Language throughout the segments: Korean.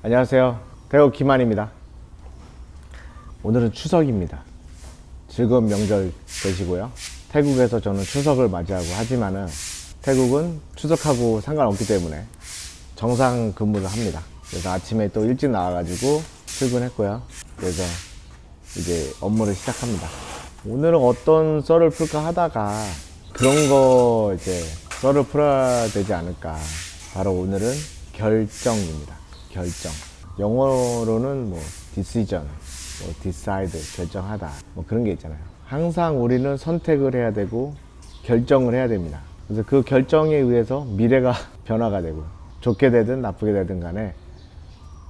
안녕하세요. 배우 김한입니다. 오늘은 추석입니다. 즐거운 명절 되시고요. 태국에서 저는 추석을 맞이하고 하지만은 태국은 추석하고 상관없기 때문에 정상 근무를 합니다. 그래서 아침에 또 일찍 나와가지고 출근했고요. 그래서 이제 업무를 시작합니다. 오늘은 어떤 썰을 풀까 하다가 그런 거 이제 썰을 풀어야 되지 않을까. 바로 오늘은 결정입니다. 결정. 영어로는 뭐 decision, 뭐 decide, 결정하다, 뭐 그런 게 있잖아요. 항상 우리는 선택을 해야 되고 결정을 해야 됩니다. 그래서 그 결정에 의해서 미래가 변화가 되고, 좋게 되든 나쁘게 되든 간에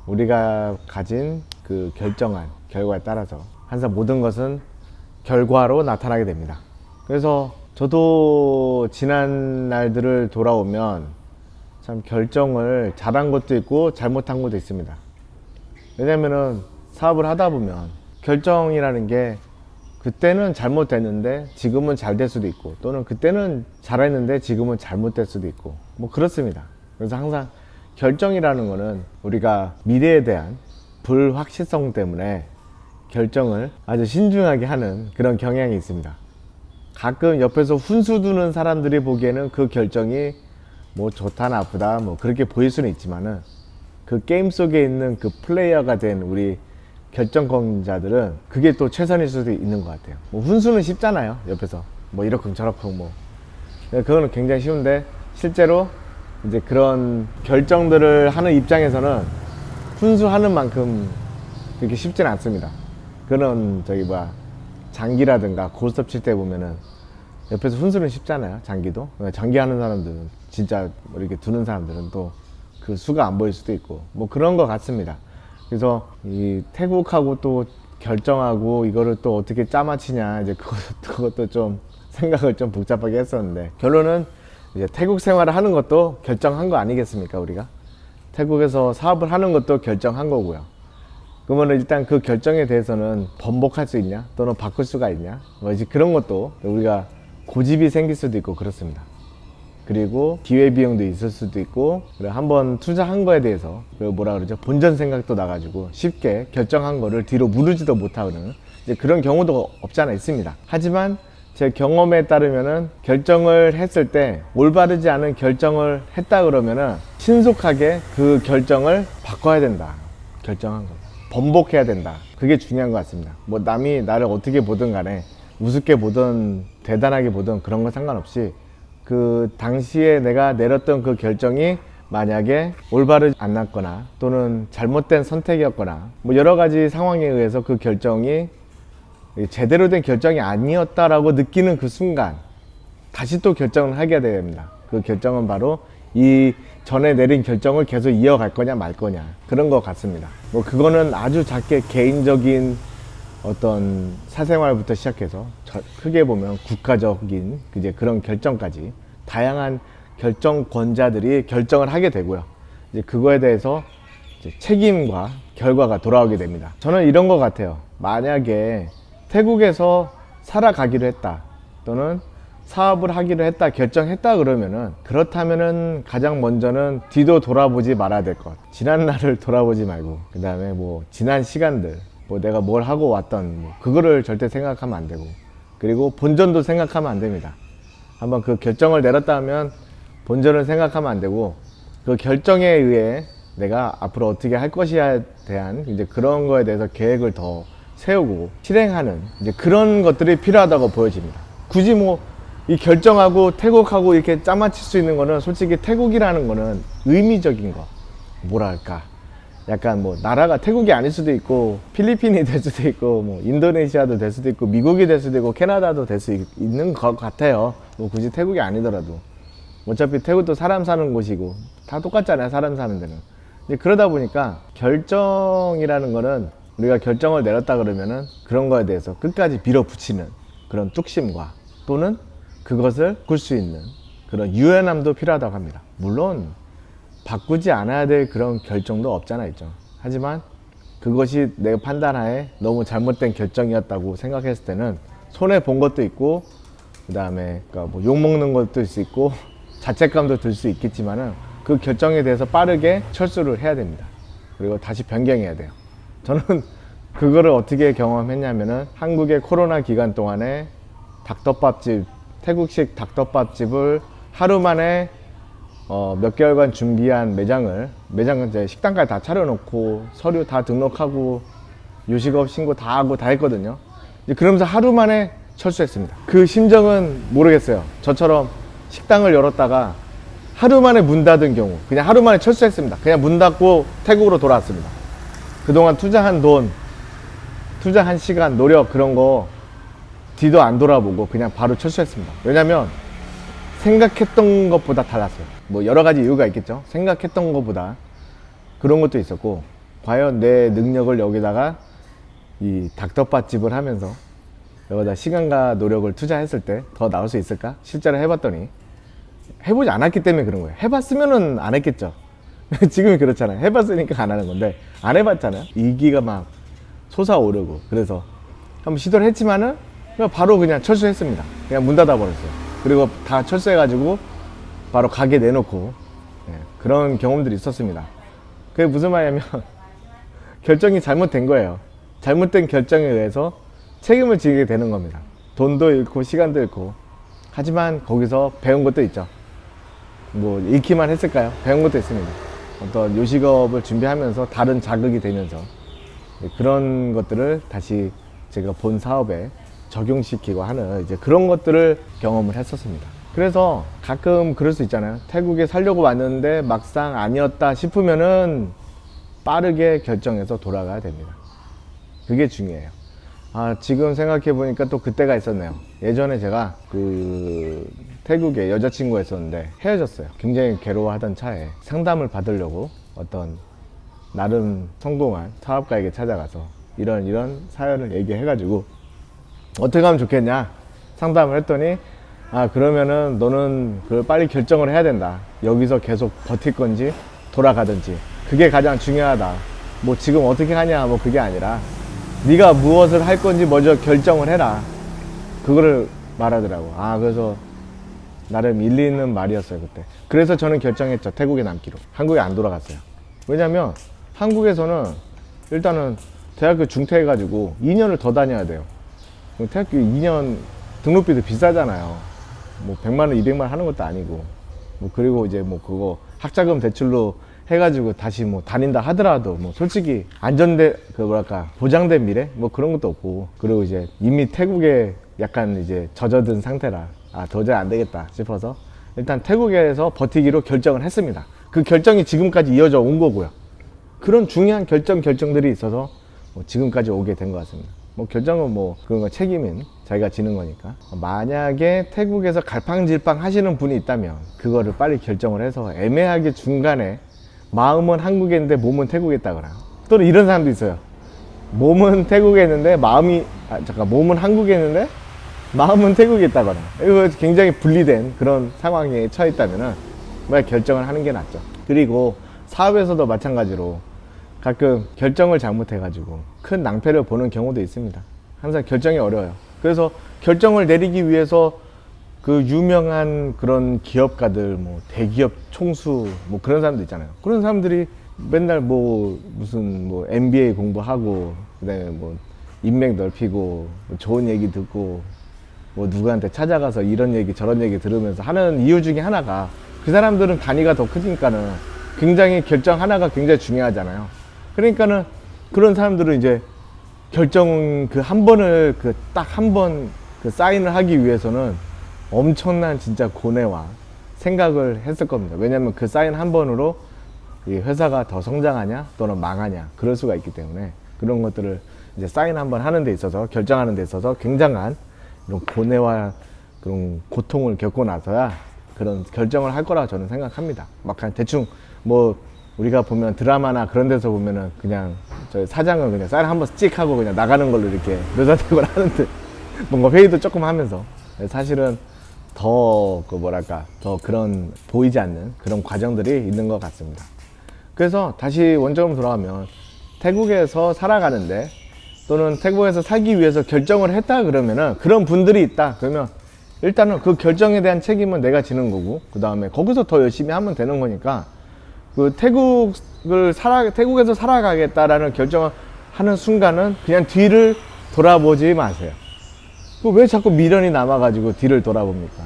우리가 가진 그 결정한 결과에 따라서 항상 모든 것은 결과로 나타나게 됩니다. 그래서 저도 지난 날들을 돌아오면 참 결정을 잘한 것도 있고 잘못한 것도 있습니다. 왜냐면은 사업을 하다 보면 결정이라는 게 그때는 잘못됐는데 지금은 잘 될 수도 있고, 또는 그때는 잘했는데 지금은 잘못될 수도 있고, 뭐 그렇습니다. 그래서 항상 결정이라는 거는 우리가 미래에 대한 불확실성 때문에 결정을 아주 신중하게 하는 그런 경향이 있습니다. 가끔 옆에서 훈수 두는 사람들이 보기에는 그 결정이 뭐 좋다 나쁘다 뭐 그렇게 보일 수는 있지만은, 그 게임 속에 있는 그 플레이어가 된 우리 결정권자들은 그게 또 최선일 수도 있는 것 같아요. 뭐 훈수는 쉽잖아요. 옆에서 뭐 이러쿵 저러쿵 뭐 그거는 굉장히 쉬운데, 실제로 이제 그런 결정들을 하는 입장에서는 훈수하는 만큼 그렇게 쉽지는 않습니다. 그런 장기라든가 고스톱 칠 때 보면은 옆에서 훈수는 쉽잖아요. 장기 하는 사람들은, 진짜 뭐 이렇게 두는 사람들은 또 그 수가 안 보일 수도 있고 뭐 그런 것 같습니다. 그래서 이 태국하고 또 결정하고 이거를 또 어떻게 짜맞히냐, 이제 그것도 좀 생각을 좀 복잡하게 했었는데, 결론은 이제 태국 생활을 하는 것도 결정한 거 아니겠습니까? 우리가 태국에서 사업을 하는 것도 결정한 거고요. 그러면 일단 그 결정에 대해서는 번복할 수 있냐, 또는 바꿀 수가 있냐, 뭐 이제 그런 것도 우리가 고집이 생길 수도 있고 그렇습니다. 그리고 기회비용도 있을 수도 있고, 한번 투자한 거에 대해서 본전 생각도 나가지고 쉽게 결정한 거를 뒤로 무르지도 못하는 이제 그런 경우도 없지 않아 있습니다. 하지만 제 경험에 따르면은 결정을 했을 때 올바르지 않은 결정을 했다 그러면은 신속하게 그 결정을 바꿔야 된다. 결정한 거 번복해야 된다. 그게 중요한 것 같습니다. 뭐 남이 나를 어떻게 보든 간에, 우습게 보든 대단하게 보든 그런 건 상관없이, 그 당시에 내가 내렸던 그 결정이 만약에 올바르지 않았거나 또는 잘못된 선택이었거나 뭐 여러 가지 상황에 의해서 그 결정이 제대로 된 결정이 아니었다라고 느끼는 그 순간 다시 또 결정을 하게 됩니다. 그 결정은 바로 이 전에 내린 결정을 계속 이어갈 거냐 말 거냐, 그런 것 같습니다. 뭐 그거는 아주 작게 개인적인 어떤 사생활부터 시작해서 크게 보면 국가적인 이제 그런 결정까지 다양한 결정권자들이 결정을 하게 되고요. 이제 그거에 대해서 이제 책임과 결과가 돌아오게 됩니다. 저는 이런 것 같아요. 만약에 태국에서 살아가기로 했다, 또는 사업을 하기로 했다, 결정했다 그러면은, 그렇다면은 가장 먼저는 뒤도 돌아보지 말아야 될 것. 지난 날을 돌아보지 말고, 그 다음에 뭐 지난 시간들, 뭐 내가 뭘 하고 왔던 뭐 그거를 절대 생각하면 안 되고, 그리고 본전도 생각하면 안 됩니다. 한번 그 결정을 내렸다 하면 본전을 생각하면 안 되고, 그 결정에 의해 내가 앞으로 어떻게 할 것이에 대한 이제 그런 거에 대해서 계획을 더 세우고 실행하는 이제 그런 것들이 필요하다고 보여집니다. 굳이 뭐 이 결정하고 태국하고 이렇게 짜맞힐 수 있는 거는, 솔직히 태국이라는 거는 의미적인 거, 뭐랄까 약간 뭐 나라가 태국이 아닐 수도 있고, 필리핀이 될 수도 있고, 뭐 인도네시아도 될 수도 있고, 미국이 될 수도 있고, 캐나다도 될 수 있는 것 같아요. 뭐 굳이 태국이 아니더라도. 어차피 태국도 사람 사는 곳이고 다 똑같잖아요, 사람 사는 데는. 이제 그러다 보니까 결정이라는 거는, 우리가 결정을 내렸다 그러면은 그런 거에 대해서 끝까지 밀어붙이는 그런 뚝심과, 또는 그것을 바꿀 수 있는 그런 유연함도 필요하다고 합니다. 물론 바꾸지 않아야 될 그런 결정도 없잖아 있죠. 하지만 그것이 내가 판단하에 너무 잘못된 결정이었다고 생각했을 때는 손해 본 것도 있고, 그 다음에 뭐 욕먹는 것도 들 수 있고, 자책감도 들 수 있겠지만은 그 결정에 대해서 빠르게 철수를 해야 됩니다. 그리고 다시 변경해야 돼요. 저는 그거를 어떻게 경험했냐면은 한국의 코로나 기간 동안에 닭덮밥집, 태국식 닭덮밥집을 하루 만에 몇 개월간 준비한 매장을 이제 식당까지 다 차려놓고 서류 다 등록하고 요식업 신고 다 하고 다 했거든요. 이제 그러면서 하루 만에 철수했습니다. 그 심정은 모르겠어요. 저처럼 식당을 열었다가 하루 만에 문 닫은 경우, 그냥 하루 만에 철수했습니다. 그냥 문 닫고 태국으로 돌아왔습니다. 그동안 투자한 돈, 투자한 시간, 노력 그런 거 뒤도 안 돌아보고 그냥 바로 철수했습니다. 왜냐면 생각했던 것보다 달랐어요. 뭐 여러 가지 이유가 있겠죠. 생각했던 것보다 그런 것도 있었고, 과연 내 능력을 여기다가 이 닭덮밥집을 하면서 여기다 시간과 노력을 투자했을 때 더 나올 수 있을까? 실제로 해봤더니 해보지 않았기 때문에 그런 거예요. 해봤으면은 안 했겠죠. 지금이 그렇잖아요. 해봤으니까 안 하는 건데 안 해봤잖아요. 이기가 막 솟아오르고, 그래서 한번 시도를 했지만은 그냥 바로 그냥 철수했습니다. 그냥 문 닫아 버렸어요. 그리고 다 철수해가지고 바로 가게 내놓고, 그런 경험들이 있었습니다. 그게 무슨 말이냐면 결정이 잘못된 거예요. 잘못된 결정에 의해서 책임을 지게 되는 겁니다. 돈도 잃고 시간도 잃고. 하지만 거기서 배운 것도 있죠. 뭐 잃기만 했을까요? 배운 것도 있습니다. 어떤 요식업을 준비하면서 다른 자극이 되면서 그런 것들을 다시 제가 본 사업에 적용시키고 하는 이제 그런 것들을 경험을 했었습니다. 그래서 가끔 그럴 수 있잖아요. 태국에 살려고 왔는데 막상 아니었다 싶으면은 빠르게 결정해서 돌아가야 됩니다. 그게 중요해요. 지금 생각해 보니까 또 그때가 있었네요. 예전에 제가 그 태국에 여자친구가 있었는데 헤어졌어요. 굉장히 괴로워하던 차에 상담을 받으려고 어떤 나름 성공한 사업가에게 찾아가서 이런 사연을 얘기해가지고 어떻게 하면 좋겠냐 상담을 했더니, 그러면은 너는 그걸 빨리 결정을 해야 된다. 여기서 계속 버틸 건지 돌아가든지 그게 가장 중요하다. 뭐 지금 어떻게 하냐 뭐 그게 아니라 네가 무엇을 할 건지 먼저 결정을 해라. 그거를 말하더라고. 그래서 나름 일리 있는 말이었어요 그때. 그래서 저는 결정했죠. 태국에 남기로. 한국에 안 돌아갔어요. 왜냐면 한국에서는 일단은 대학교 중퇴해가지고 2년을 더 다녀야 돼요. 대학교 2년 등록비도 비싸잖아요. 뭐 100만 원, 200만 원 하는 것도 아니고. 뭐 그리고 이제 뭐 그거 학자금 대출로 해가지고 다시 뭐 다닌다 하더라도 뭐 솔직히 보장된 미래 뭐 그런 것도 없고, 그리고 이제 이미 태국에 약간 이제 젖어든 상태라 도저히 안 되겠다 싶어서 일단 태국에서 버티기로 결정을 했습니다. 그 결정이 지금까지 이어져 온 거고요. 그런 중요한 결정들이 있어서 뭐 지금까지 오게 된 것 같습니다. 뭐 결정은 뭐 그런 거 책임은 자기가 지는 거니까. 만약에 태국에서 갈팡질팡 하시는 분이 있다면 그거를 빨리 결정을 해서 애매하게 중간에 마음은 한국에 있는데 몸은 태국에 있다거나, 또는 이런 사람도 있어요. 몸은 태국에 있는데 몸은 한국에 있는데 마음은 태국에 있다거나, 이거 굉장히 분리된 그런 상황에 처해 있다면은 결정을 하는 게 낫죠. 그리고 사업에서도 마찬가지로 가끔 결정을 잘못해가지고 큰 낭패를 보는 경우도 있습니다. 항상 결정이 어려워요. 그래서 결정을 내리기 위해서 그 유명한 그런 기업가들, 뭐 대기업 총수 뭐 그런 사람들 있잖아요. 그런 사람들이 맨날 뭐 무슨 뭐 MBA 공부하고 그다음에 뭐 인맥 넓히고 뭐 좋은 얘기 듣고 뭐 누구한테 찾아가서 이런 얘기 저런 얘기 들으면서 하는 이유 중에 하나가, 그 사람들은 단위가 더 크니까는 굉장히 결정 하나가 굉장히 중요하잖아요. 그러니까는 그런 사람들은 이제 결정 그 한 번을 딱 한 번 사인을 하기 위해서는 엄청난 진짜 고뇌와 생각을 했을 겁니다. 왜냐면 그 사인 한 번으로 이 회사가 더 성장하냐 또는 망하냐 그럴 수가 있기 때문에, 그런 것들을 이제 사인 한 번 하는 데 있어서, 결정하는 데 있어서 굉장한 이런 고뇌와 그런 고통을 겪고 나서야 그런 결정을 할 거라고 저는 생각합니다. 막 그냥 대충 뭐 우리가 보면 드라마나 그런 데서 보면은 그냥 저희 사장은 그냥 사인 한 번 찍 하고 그냥 나가는 걸로 이렇게 묘사되곤 하는데, 뭔가 회의도 조금 하면서 사실은 더 더 그런 보이지 않는 그런 과정들이 있는 것 같습니다. 그래서 다시 원점으로 돌아가면, 태국에서 살아가는데 또는 태국에서 살기 위해서 결정을 했다 그러면은, 그런 분들이 있다 그러면 일단은 그 결정에 대한 책임은 내가 지는 거고, 그 다음에 거기서 더 열심히 하면 되는 거니까, 그 태국 이걸 태국에서 살아가겠다라는 결정을 하는 순간은 그냥 뒤를 돌아보지 마세요. 왜 자꾸 미련이 남아가지고 뒤를 돌아봅니까?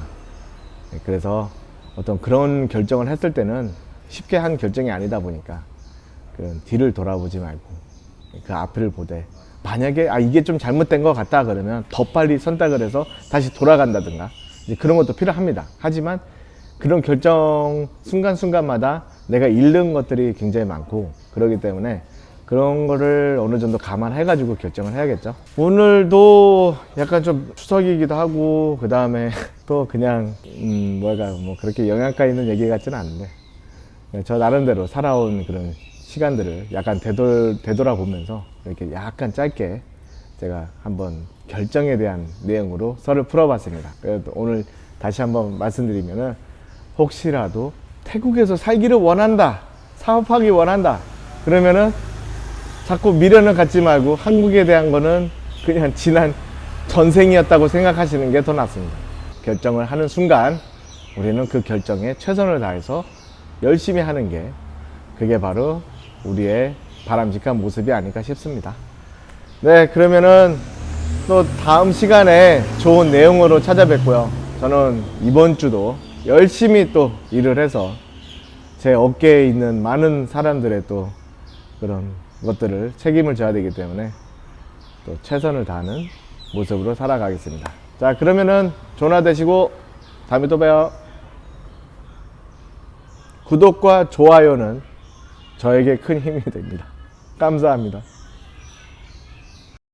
그래서 어떤 그런 결정을 했을 때는 쉽게 한 결정이 아니다 보니까 그 뒤를 돌아보지 말고 그 앞을 보되, 만약에 이게 좀 잘못된 것 같다 그러면 더 빨리 선택을 해서 다시 돌아간다든가 이제 그런 것도 필요합니다. 하지만 그런 결정 순간순간마다 내가 잃는 것들이 굉장히 많고 그렇기 때문에 그런 거를 어느 정도 감안해 가지고 결정을 해야겠죠. 오늘도 약간 좀 추석이기도 하고 그 다음에 또 그냥 뭐 그렇게 영양가 있는 얘기 같지는 않은데 저 나름대로 살아온 그런 시간들을 약간 되돌아보면서 이렇게 약간 짧게 제가 한번 결정에 대한 내용으로 썰을 풀어봤습니다. 그래도 오늘 다시 한번 말씀드리면은, 혹시라도 태국에서 살기를 원한다, 사업하기 원한다 그러면은 자꾸 미련을 갖지 말고 한국에 대한 거는 그냥 지난 전생이었다고 생각하시는 게 더 낫습니다. 결정을 하는 순간 우리는 그 결정에 최선을 다해서 열심히 하는 게, 그게 바로 우리의 바람직한 모습이 아닐까 싶습니다. 네, 그러면은 또 다음 시간에 좋은 내용으로 찾아뵙고요. 저는 이번 주도 열심히 또 일을 해서 제 업계에 있는 많은 사람들의 또 그런 것들을 책임을 져야 되기 때문에 또 최선을 다하는 모습으로 살아가겠습니다. 자, 그러면은 좋은 하루 되시고 다음에 또 봬요. 구독과 좋아요는 저에게 큰 힘이 됩니다. 감사합니다.